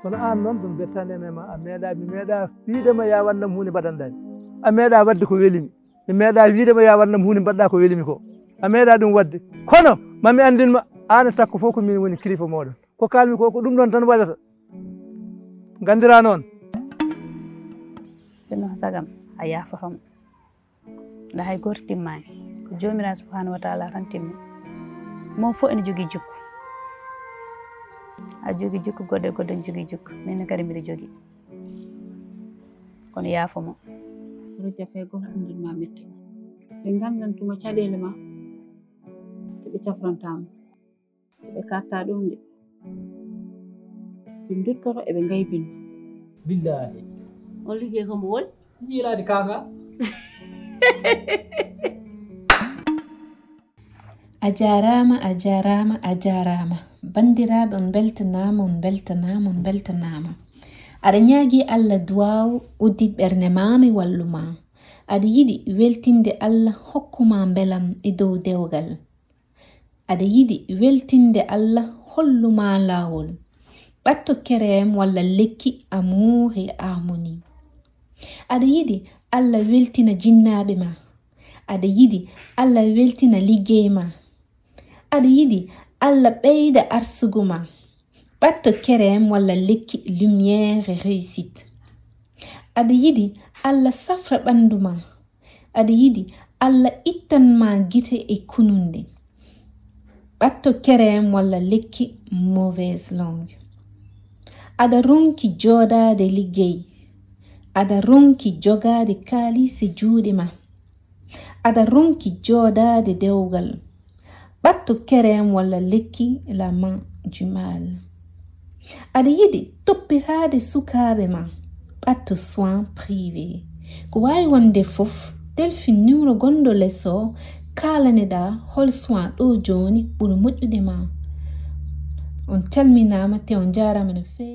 kono an noon ɗum bettane mema a meeɗa mi meeɗa wiidema ya wannam hunde mbaɗanɗani a meeɗa wadde ko welimi mi meeɗa wiidema ya wannam hunde mbaɗɗa ko welimi ko a meeɗa ɗum wadde kono mami andinma an takko fof ko min woni kilifa moɗon ko kalmi ko ɗum ɗon tan waɗata gandira noon sinno sagam a yafotamo nda hay goto timmani ko jomiraɗo subhanahu wa taala tan timmi mon fof ene jogui jikku a jogui jikku goɗɗo e goɗɗo ene jogui jikku min kadi mbiɗa jogui kono yaafoma oɗo jafe goto andinma metti ɓe gandantuma caɗele ma ɓe cafrantama ɓe katta ɗum de ɓe duttoto eɓe gaybinma billahi on liggey komo woni jiilade kanga a jarama bandiraɓe on beltanama aɗa ñaagui Allah duwaw uddi ɓernde mami walluma aɗa yiɗi weltinde Allah hokkuma beelam e dow dewgal aɗa yiɗi weltinde Allah holluma lawol ɓatto kerem walla lekki amour et harmonie aɗa yiɗi Allah weltina jinnaɓe ma aɗa yiɗi Allah weltina liggey ma aɗa yiɗi Allah ɓeyda arsugo ma ɓatto kerem walla lekki lumière et réussite aɗa yiɗi Allah safra ɓandu ma aɗa yiɗi Allah ittanma gite e kununde ɓatto kerem walla lekki mauvaise langue aɗa ronki joɗade liggey aɗa ronki jogade kalise juuɗe ma aɗa ronki joɗade dewgal ɓatto kerem walla lekki la main du mal aɗa yiɗi toppitade sukaɓe ma ɓatto soin privé ko wawi wonde fof telfin numéro gonɗo less o kalaneɗa hol soin ɗo joni ɓuuri moƴƴude ma on calminama te on jarama no fewi